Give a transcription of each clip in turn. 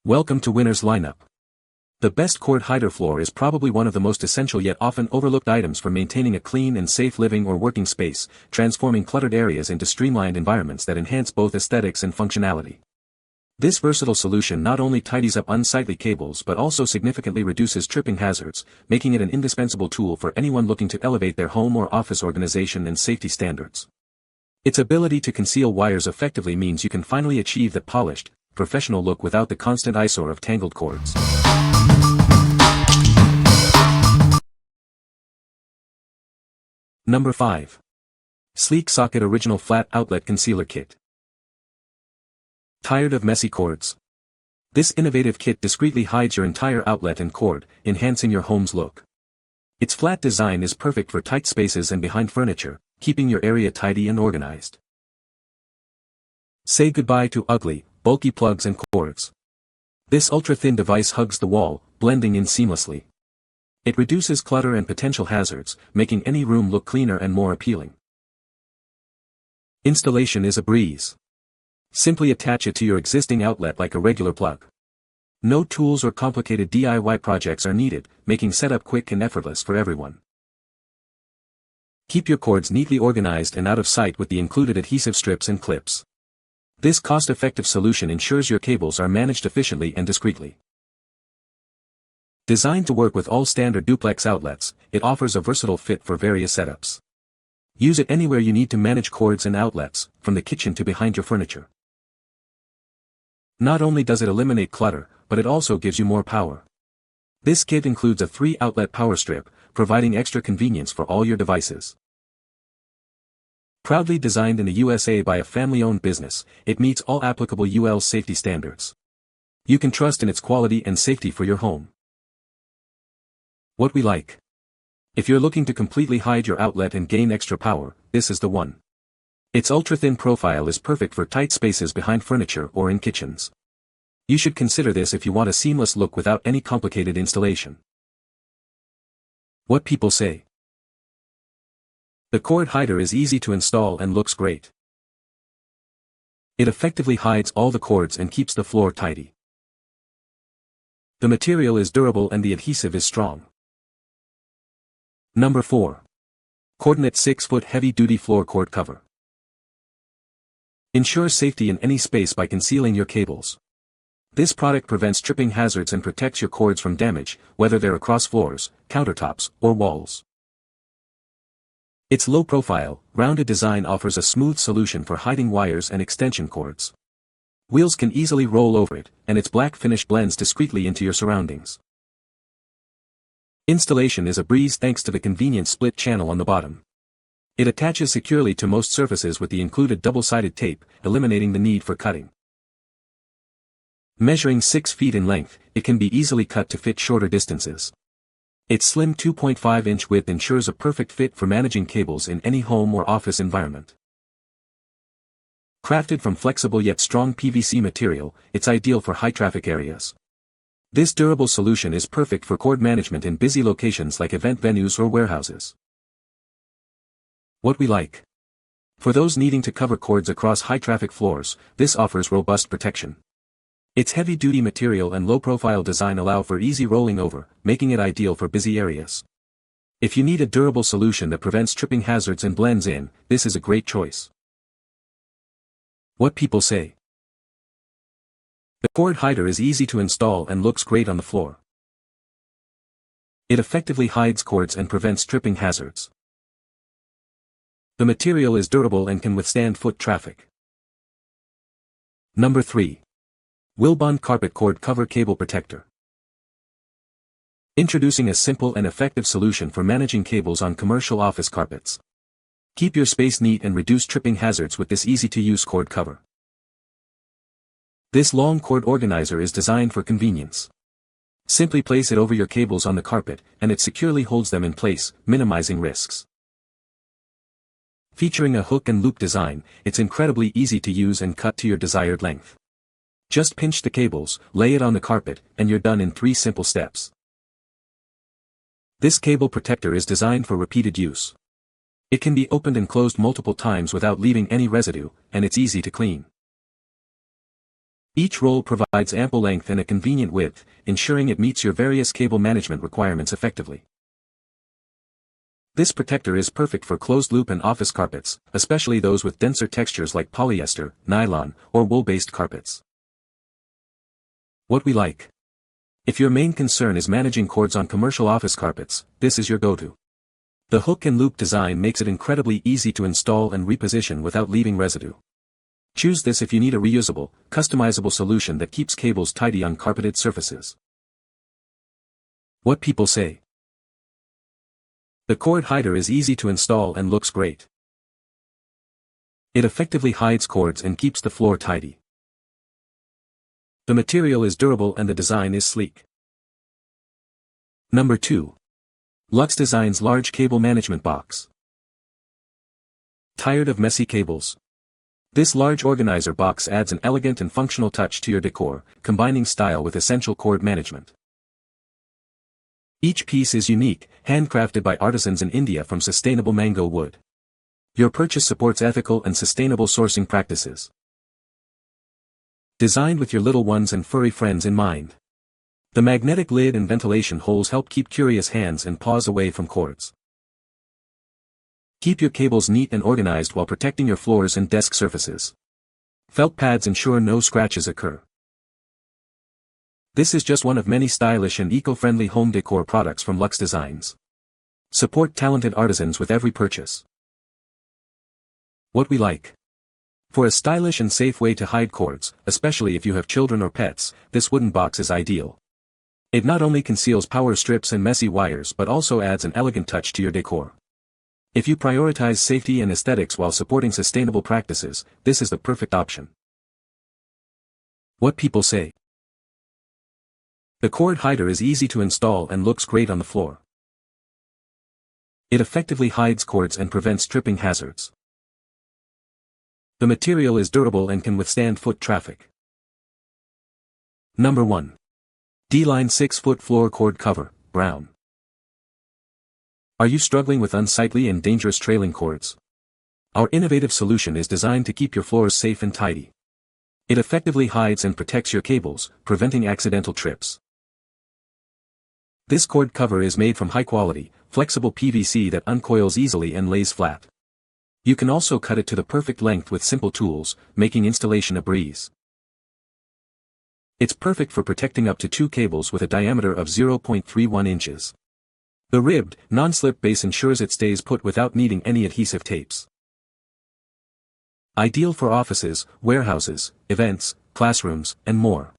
Welcome to Winner's Lineup. The best cord hider floor is probably one of the most essential yet often overlooked items for maintaining a clean and safe living or working space, transforming cluttered areas into streamlined environments that enhance both aesthetics and functionality. This versatile solution not only tidies up unsightly cables but also significantly reduces tripping hazards, making it an indispensable tool for anyone looking to elevate their home or office organization and safety standards. Its ability to conceal wires effectively means you can finally achieve the polished, professional look without the constant eyesore of tangled cords. Number 5. Sleek Socket Original Flat Outlet Concealer Kit. Tired of messy cords? This innovative kit discreetly hides your entire outlet and cord, enhancing your home's look. Its flat design is perfect for tight spaces and behind furniture, keeping your area tidy and organized. Say goodbye to ugly, bulky plugs and cords. This ultra-thin device hugs the wall, blending in seamlessly. It reduces clutter and potential hazards, making any room look cleaner and more appealing. Installation is a breeze. Simply attach it to your existing outlet like a regular plug. No tools or complicated DIY projects are needed, making setup quick and effortless for everyone. Keep your cords neatly organized and out of sight with the included adhesive strips and clips. This cost-effective solution ensures your cables are managed efficiently and discreetly. Designed to work with all standard duplex outlets, it offers a versatile fit for various setups. Use it anywhere you need to manage cords and outlets, from the kitchen to behind your furniture. Not only does it eliminate clutter, but it also gives you more power. This kit includes a 3-outlet power strip, providing extra convenience for all your devices. Proudly designed in the USA by a family-owned business, it meets all applicable UL safety standards. You can trust in its quality and safety for your home. What we like. If you're looking to completely hide your outlet and gain extra power, this is the one. Its ultra-thin profile is perfect for tight spaces behind furniture or in kitchens. You should consider this if you want a seamless look without any complicated installation. What people say. The cord hider is easy to install and looks great. It effectively hides all the cords and keeps the floor tidy. The material is durable and the adhesive is strong. Number 4. Cordinate 6-foot heavy-duty floor cord cover. Ensure safety in any space by concealing your cables. This product prevents tripping hazards and protects your cords from damage, whether they're across floors, countertops, or walls. Its low-profile, rounded design offers a smooth solution for hiding wires and extension cords. Wheels can easily roll over it, and its black finish blends discreetly into your surroundings. Installation is a breeze thanks to the convenient split channel on the bottom. It attaches securely to most surfaces with the included double-sided tape, eliminating the need for cutting. Measuring 6 feet in length, it can be easily cut to fit shorter distances. Its slim 2.5-inch width ensures a perfect fit for managing cables in any home or office environment. Crafted from flexible yet strong PVC material, it's ideal for high-traffic areas. This durable solution is perfect for cord management in busy locations like event venues or warehouses. What we like. For those needing to cover cords across high-traffic floors, this offers robust protection. Its heavy-duty material and low-profile design allow for easy rolling over, making it ideal for busy areas. If you need a durable solution that prevents tripping hazards and blends in, this is a great choice. What people say. The cord hider is easy to install and looks great on the floor. It effectively hides cords and prevents tripping hazards. The material is durable and can withstand foot traffic. Number 3. WILLBOND Carpet Cord Cover Cable Protector. Introducing a simple and effective solution for managing cables on commercial office carpets. Keep your space neat and reduce tripping hazards with this easy-to-use cord cover. This long cord organizer is designed for convenience. Simply place it over your cables on the carpet, and it securely holds them in place, minimizing risks. Featuring a hook and loop design, it's incredibly easy to use and cut to your desired length. Just pinch the cables, lay it on the carpet, and you're done in 3 simple steps. This cable protector is designed for repeated use. It can be opened and closed multiple times without leaving any residue, and it's easy to clean. Each roll provides ample length and a convenient width, ensuring it meets your various cable management requirements effectively. This protector is perfect for closed-loop and office carpets, especially those with denser textures like polyester, nylon, or wool-based carpets. What we like. If your main concern is managing cords on commercial office carpets, this is your go-to. The hook and loop design makes it incredibly easy to install and reposition without leaving residue. Choose this if you need a reusable, customizable solution that keeps cables tidy on carpeted surfaces. What people say. The cord hider is easy to install and looks great. It effectively hides cords and keeps the floor tidy. The material is durable and the design is sleek. Number 2. LuxeDesigns Large Cable Management Box. Tired of messy cables? This large organizer box adds an elegant and functional touch to your decor, combining style with essential cord management. Each piece is unique, handcrafted by artisans in India from sustainable mango wood. Your purchase supports ethical and sustainable sourcing practices. Designed with your little ones and furry friends in mind. The magnetic lid and ventilation holes help keep curious hands and paws away from cords. Keep your cables neat and organized while protecting your floors and desk surfaces. Felt pads ensure no scratches occur. This is just one of many stylish and eco-friendly home decor products from LuxeDesigns. Support talented artisans with every purchase. What we like. For a stylish and safe way to hide cords, especially if you have children or pets, this wooden box is ideal. It not only conceals power strips and messy wires but also adds an elegant touch to your decor. If you prioritize safety and aesthetics while supporting sustainable practices, this is the perfect option. What people say. The cord hider is easy to install and looks great on the floor. It effectively hides cords and prevents tripping hazards. The material is durable and can withstand foot traffic. Number 1. D-Line 6-foot floor cord cover, brown. Are you struggling with unsightly and dangerous trailing cords? Our innovative solution is designed to keep your floors safe and tidy. It effectively hides and protects your cables, preventing accidental trips. This cord cover is made from high-quality, flexible PVC that uncoils easily and lays flat. You can also cut it to the perfect length with simple tools, making installation a breeze. It's perfect for protecting up to 2 cables with a diameter of 0.31 inches. The ribbed, non-slip base ensures it stays put without needing any adhesive tapes. Ideal for offices, warehouses, events, classrooms, and more.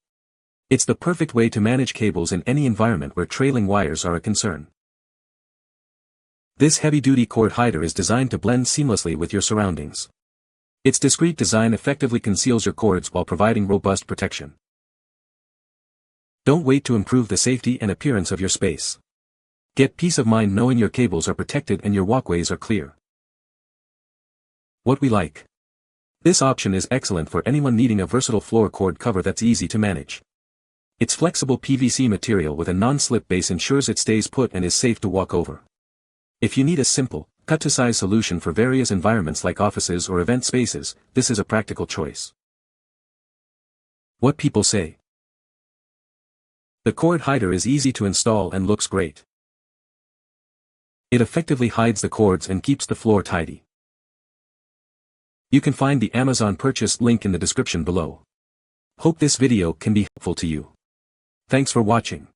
It's the perfect way to manage cables in any environment where trailing wires are a concern. This heavy-duty cord hider is designed to blend seamlessly with your surroundings. Its discreet design effectively conceals your cords while providing robust protection. Don't wait to improve the safety and appearance of your space. Get peace of mind knowing your cables are protected and your walkways are clear. What we like. This option is excellent for anyone needing a versatile floor cord cover that's easy to manage. Its flexible PVC material with a non-slip base ensures it stays put and is safe to walk over. If you need a simple, cut-to-size solution for various environments like offices or event spaces, this is a practical choice. What people say. The cord hider is easy to install and looks great. It effectively hides the cords and keeps the floor tidy. You can find the Amazon purchase link in the description below. Hope this video can be helpful to you. Thanks for watching.